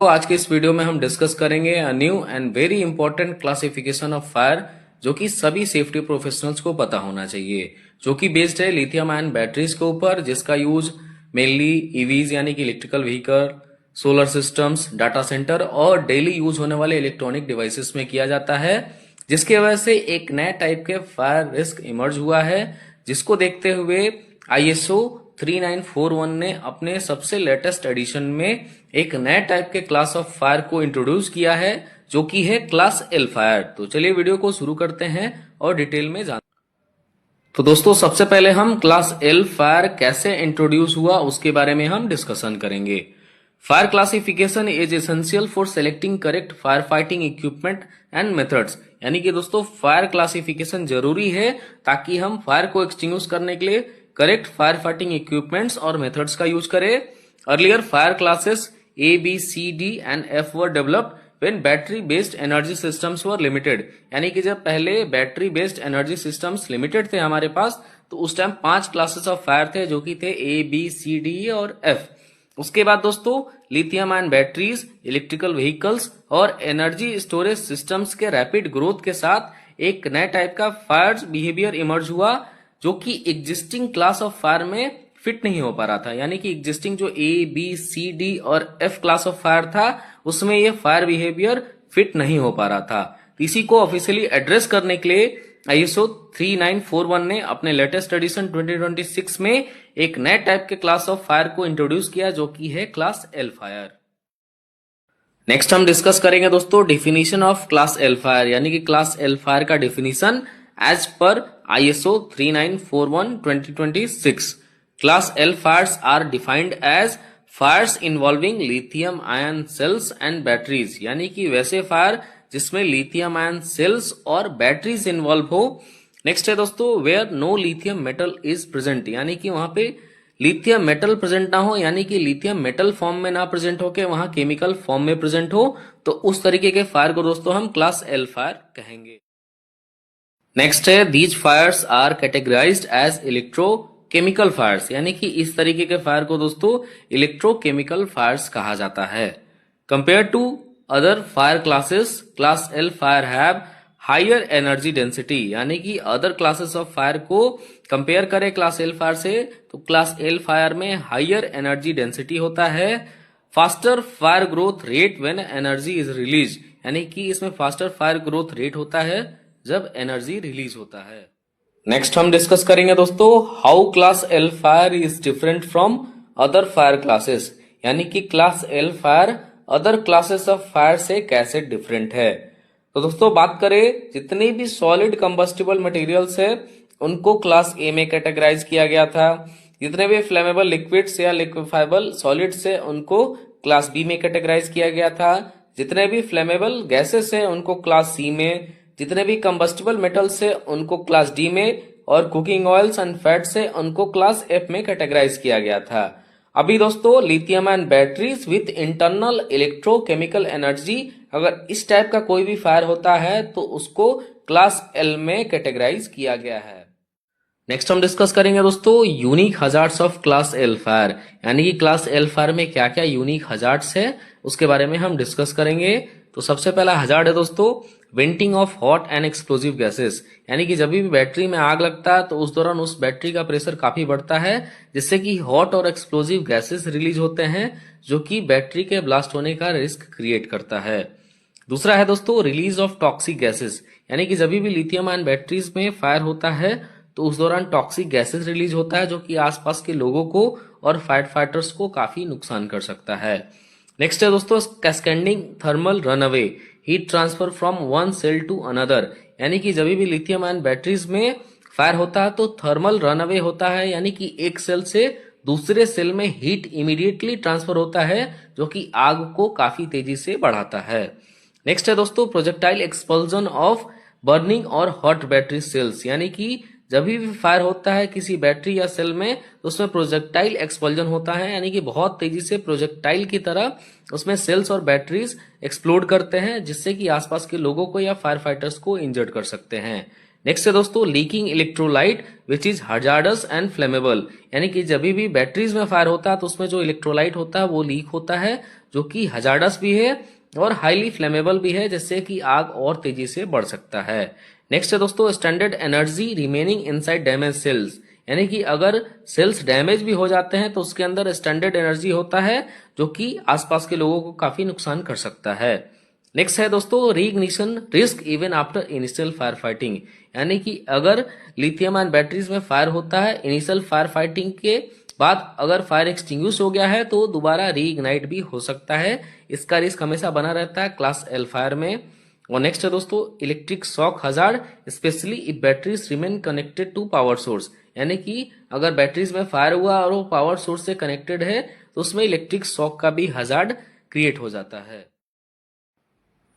तो आज के इस वीडियो में हम डिस्कस करेंगे a new and very important classification of fire जो कि सभी सेफ्टी प्रोफेशनल्स को पता होना चाहिए, जो कि बेस्ड है लिथियम आयन बैटरीज के ऊपर, जिसका यूज मेनली ईवीज यानी कि electrical vehicle, solar systems, data centre और डेली यूज होने वाले इलेक्ट्रॉनिक डिवाइसेस में किया जाता है, जिसकी वजह से एक नए टाइप के फायर रिस्क इमर्ज हुआ है, जिसको देखते हुए आईएसओ 3941 ने अपने सबसे लेटेस्ट एडिशन में एक नए टाइप के क्लास ऑफ फायर को इंट्रोड्यूस किया है, जो कि है क्लास एल फायर। तो चलिए वीडियो को शुरू करते हैं और डिटेल में जान। तो दोस्तों सबसे पहले हम क्लास एल फायर कैसे इंट्रोड्यूस हुआ उसके बारे में हम डिस्कशन करेंगे। Fire classification is essential for selecting correct fire fighting equipment and methods, यानी कि दोस्तों फायर क्लासिफिकेशन जरूरी है ताकि हम फायर को एक्सटिंग्विश करने के लिए करेक्ट फायर फाइटिंग इक्विपमेंट्स और मेथड्स का यूज करें। Earlier fire classes A B C D and F were developed when battery based energy systems were limited, यानी कि जब पहले battery based energy systems limited थे हमारे पास, तो उस टाइम 5 क्लासेस ऑफ फायर थे जो कि थे ए बी सी डी और एफ। उसके बाद दोस्तों lithium ion batteries, electrical vehicles और एनर्जी स्टोरेज सिस्टम्स के रैपिड ग्रोथ के साथ एक नए टाइप का फायर बिहेवियर इमर्ज हुआ, जो कि एग्जिस्टिंग क्लास ऑफ फायर में फिट नहीं हो पा रहा था। यानी कि एग्जिस्टिंग जो ए बी सी डी और एफ क्लास ऑफ फायर था उसमें ये फायर बिहेवियर फिट नहीं हो पा रहा था। तो इसी को ऑफिशियली एड्रेस करने के लिए आईएसओ 3941 ने अपने लेटेस्ट एडिशन 2026 में एक नए टाइप के क्लास ऑफ फायर को इंट्रोड्यूस किया, जो कि है क्लास एल फायर। नेक्स्ट हम डिस्कस करेंगे दोस्तों definition of class L fire, यानी कि क्लास एल फायर का definition as per ISO 3941:2026. Class L fires are defined as fires involving lithium ion cells and batteries, यानी कि वैसे फायर जिसमें लिथियम आयन सेल्स और बैटरीज इन्वॉल्व हो। Next है दोस्तों where no lithium metal is present, यानी कि वहां पे लिथियम मेटल प्रेजेंट ना हो, यानी कि लिथियम मेटल फॉर्म में ना प्रेजेंट हो के वहां केमिकल फॉर्म में प्रेजेंट हो, तो उस तरीके के फायर को दोस्तों हम क्लास एल फायर कहेंगे। नेक्स्ट है these fires are categorised as electrochemical fires, यानी कि इस तरीके के फायर को दोस्तों इलेक्ट्रोकेमिकल फायर्स कहा जाता है। Compare to other fire classes, class L fire have higher energy density, यानी कि अदर क्लासेस ऑफ फायर को कंपेयर करें क्लास एल फायर से, तो क्लास एल फायर में हायर एनर्जी डेंसिटी होता है। Faster fire growth rate when energy is release, यानी कि इसमें फास्टर फायर ग्रोथ रेट होता है जब एनर्जी रिलीज होता है। नेक्स्ट हम डिस्कस करेंगे दोस्तों how class L fire is different from other fire classes, यानी कि class L fire other classes of fire से कैसे डिफरेंट है। तो दोस्तों बात करें जितनी भी सॉलिड कंबस्टिबल मटेरियल्स है उनको क्लास ए में कैटेगराइज किया गया था, जितने भी फ्लेमेबल लिक्विड्स या लिक्विफाइबल सॉलिड्स है उनको क्लास बी में कैटेगराइज किया गया था, जितने भी फ्लेमेबल गैसेस है उनको क्लास सी में, जितने भी कंबस्टिबल मेटल्स है उनको क्लास डी में, और कुकिंग ऑयल्स एंड फैट्स है उनको क्लास एफ में कैटेगराइज किया गया था। अभी दोस्तों lithium ion batteries with internal electrochemical energy, अगर इस टाइप का कोई भी फायर होता है तो उसको क्लास एल में कैटेगराइज किया गया है। नेक्स्ट हम डिस्कस करेंगे दोस्तों unique hazards of class L fire, यानी कि क्लास एल फायर में क्या क्या यूनिक हजार्ड्स है उसके बारे में हम डिस्कस करेंगे। तो सबसे पहला हजार्ड है दोस्तों venting of hot and explosive gases, यानी कि जब भी बैटरी में आग लगता है तो उस दौरान उस बैटरी का प्रेशर काफी बढ़ता है, जिससे कि हॉट और एक्सप्लोजिव गैसेस रिलीज होते हैं, जो कि बैटरी के ब्लास्ट होने का रिस्क क्रिएट करता है। दूसरा है दोस्तों रिलीज ऑफ टॉक्सिक गैसेस, यानी कि जब भी लिथियम आयन बैटरीज में फायर होता है तो उस दौरान टॉक्सिक गैसेस रिलीज होता है, जो कि आसपास के लोगों को और फायर फाइटर्स को काफी नुकसान कर सकता है। नेक्स्ट है दोस्तों cascading thermal runaway heat transfer from one cell to another, यानी कि जब भी लिथियम आयन बैटरीज में फायर होता है तो थर्मल रनअवे होता है, यानी कि एक सेल से दूसरे सेल में हीट इमीडिएटली ट्रांसफर होता है, जो कि आग को काफी तेजी से बढ़ाता है। नेक्स्ट है दोस्तों प्रोजेक्टाइल एक्सपल्जन ऑफ बर्निंग और हॉट बैटरी सेल्स, यानी कि जब भी फायर होता है किसी बैटरी या सेल में तो उसमें प्रोजेक्टाइल एक्सपल्जन होता है, यानी कि बहुत तेजी से प्रोजेक्टाइल की तरह उसमें सेल्स और बैटरीज एक्सप्लोड करते हैं, जिससे कि आसपास के लोगों को या फायर फाइटर्स को इंजर्ड कर सकते हैं। नेक्स्ट है दोस्तों leaking electrolyte which is hazardous and flammable, यानी कि जब भी बैटरीज में फायर होता है तो उसमें जो इलेक्ट्रोलाइट होता है वो लीक होता है, जो कि हजार्डस भी है और हाईली फ्लेमेबल भी है, जिससे कि आग और तेजी से बढ़ सकता है। नेक्स्ट है दोस्तों standard energy remaining inside damage cells, यानी कि अगर सेल्स डैमेज भी हो जाते हैं तो उसके अंदर स्टैंडर्ड एनर्जी होता है जो कि आसपास के लोगों को काफी नुकसान कर सकता है। नेक्स्ट है दोस्तों रीइग्निशन risk even after initial fire fighting, यानी कि अगर लिथियम आयन बैटरीज में फायर होता है, इनिशियल फायर फाइटिंग के बाद अगर फायर एक्सटिंग्विश हो गया है तो दोबारा रीइग्नाइट भी हो सकता है। इसका रिस्क हमेशा बना रहता है क्लास एल फायर में। और नेक्स्ट है दोस्तों electric shock hazard specially if batteries remain connected to power source, यानी कि अगर बैटरीज में फायर हुआ और वो पावर सोर्स से कनेक्टेड है तो उसमें इलेक्ट्रिक शॉक का भी हजार्ड क्रिएट हो जाता है।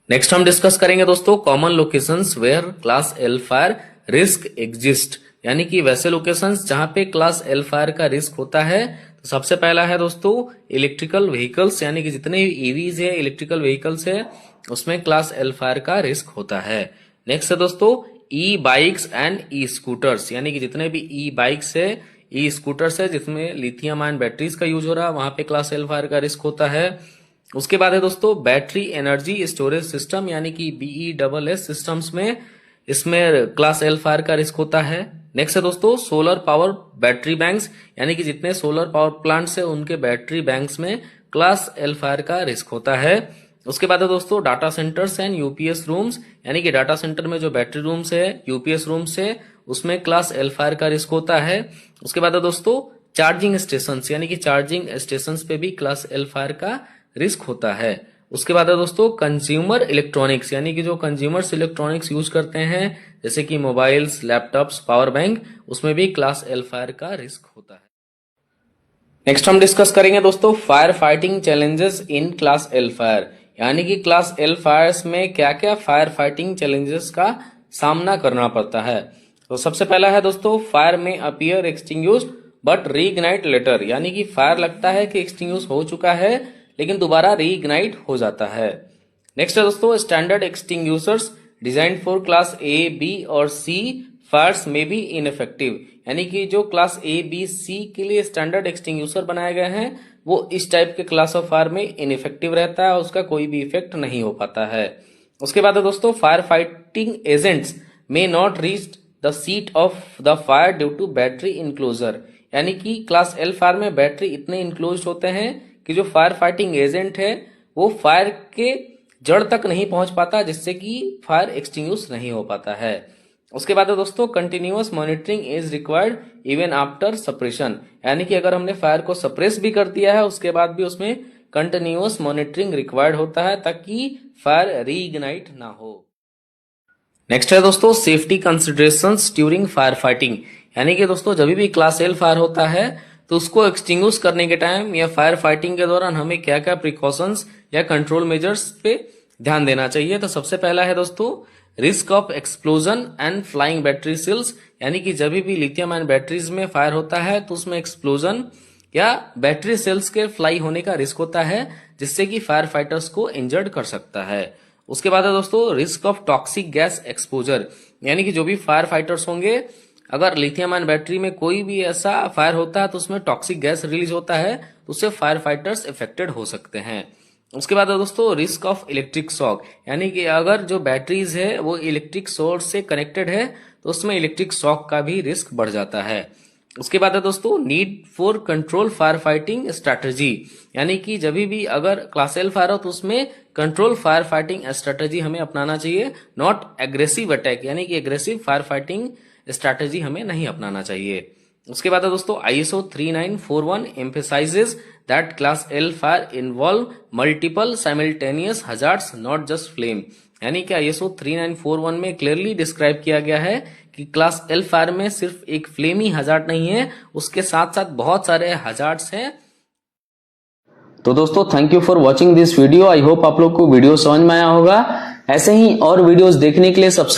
नेक्स्ट हम डिस्कस करेंगे दोस्तों common locations where class L fire risk exist, यानी कि वैसे लोकेशंस जहां पे क्लास एल फायर का रिस्क होता है। तो सबसे पहला है दोस्तों इलेक्ट्रिकल व्हीकल्स, यानी कि जितने ईवीज है इलेक्ट्रिकल व्हीकल्स है उसमें क्लास एल फायर का रिस्क होता है। नेक्स्ट है दोस्तों ई बाइक्स एंड ई स्कूटर्स, यानी कि जितने भी ई बाइक्स है ई स्कूटर्स है जिसमें लिथियम आयन बैटरीज का यूज हो रहा है वहां पे क्लास एल फायर का रिस्क होता है। उसके बाद है दोस्तों बैटरी एनर्जी स्टोरेज सिस्टम, यानी कि BESS सिस्टम्स में इसमें क्लास एल फायर का रिस्क होता है। नेक्स्ट है दोस्तों सोलर पावर बैटरी बैंक्स, यानी कि जितने सोलर पावर प्लांट्स है उनके बैटरी बैंक्स में क्लास एल फायर का रिस्क होता है। उसके बाद है दोस्तों data centres and UPS rooms, यानी कि डाटा सेंटर में जो बैटरी रूम्स है यूपीएस रूम्स है उसमें क्लास एल फायर का रिस्क होता है। उसके बाद है दोस्तों चार्जिंग स्टेशन, यानी कि चार्जिंग स्टेशन पे भी क्लास एल फायर का रिस्क होता है। उसके बाद है दोस्तों कंज्यूमर इलेक्ट्रॉनिक्स, यानी कि जो कंज्यूमर्स इलेक्ट्रॉनिक्स यूज करते हैं जैसे कि मोबाइल्स लैपटॉप्स पावर बैंक, उसमें भी क्लास एल फायर का रिस्क होता है। नेक्स्ट हम डिस्कस करेंगे दोस्तों fire fighting challenges in class L fire, यानी कि क्लास एल फायर्स में क्या क्या फायर फाइटिंग चैलेंजेस का सामना करना पड़ता है। तो सबसे पहला है दोस्तों फायर में appear extinguished but reignite later, यानी कि फायर लगता है कि एक्सटिंग्विश हो चुका है लेकिन दोबारा रीइग्नाइट हो जाता है। नेक्स्ट है दोस्तों standard extinguishers design for class A B और सी फायर्स में बी इनइफेक्टिव, यानी कि जो क्लास ए बी सी के लिए स्टैंडर्ड एक्सटिंग्विशर बनाए गए हैं वो इस टाइप के क्लास ऑफ फायर में इनइफेक्टिव रहता है, उसका कोई भी इफेक्ट नहीं हो पाता है। उसके बाद है दोस्तों fire fighting agents may not reach the seat of the fire due to battery enclosure, यानी कि क्लास एल फायर में बैटरी इतने इनक्लोज होते हैं कि जो फायर फाइटिंग एजेंट है वो फायर के जड़ तक नहीं पहुंच पाता, जिससे कि फायर एक्सटिंग्विश नहीं हो पाता है। उसके बाद दोस्तों continuous monitoring is required even after suppression, यानी कि अगर हमने फायर को सप्रेस भी कर दिया है उसके बाद भी उसमें कंटिन्यूअस मॉनिटरिंग रिक्वायर्ड होता है ताकि फायर रीइग्नाइट ना हो। नेक्स्ट है दोस्तों safety considerations during fire fighting, यानी कि दोस्तों जब भी क्लास एल फायर होता है तो उसको एक्सटिंग्विश करने के टाइम या फायर फाइटिंग के दौरान हमें क्या क्या प्रिकॉशंस या कंट्रोल मेजर्स पे ध्यान देना चाहिए। तो सबसे पहला है दोस्तों risk of explosion and flying battery cells, यानी कि जब भी लिथियम आयन बैटरीज में फायर होता है तो उसमें एक्सप्लोजन या बैटरी सेल्स के फ्लाई होने का रिस्क होता है जिससे कि फायर फाइटर्स को इंजर्ड कर सकता है। उसके बाद है दोस्तों risk of toxic gas exposure, यानी कि जो भी फायर फाइटर्स होंगे अगर लिथियम आयन बैटरी में कोई भी ऐसा फायर होता है तो उसमें टॉक्सिक गैस रिलीज होता है तो उससे फायर फाइटर्स इफेक्टेड हो सकते हैं। उसके बाद है दोस्तों रिस्क ऑफ इलेक्ट्रिक शॉक, यानी कि अगर जो बैटरीज है वो इलेक्ट्रिक सोर्स से कनेक्टेड है तो उसमें इलेक्ट्रिक शॉक का भी रिस्क बढ़ जाता है। उसके बाद है दोस्तों need for control fire fighting strategy, यानी कि जब भी अगर क्लास एल फायर हो तो उसमें कंट्रोल फायर फाइटिंग स्ट्रैटेजी हमें अपनाना चाहिए, नॉट एग्रेसिव अटैक, यानी कि एग्रेसिव फायर फाइटिंग स्ट्रैटेजी हमें नहीं अपनाना चाहिए। उसके बाद है दोस्तों ISO 3941 emphasizes that class L fire involve multiple simultaneous hazards not just flame, यानी कि ISO 3941 में क्लियरली डिस्क्राइब किया गया है कि क्लास एल फायर में सिर्फ एक फ्लेम ही हजार्ड नहीं है, उसके साथ साथ बहुत सारे हजार्ड्स हैं। तो दोस्तों thank you for watching this video. I hope आप लोग को वीडियो समझ में आया होगा। ऐसे ही और वीडियोस देखने के लिए सब्सक्राइब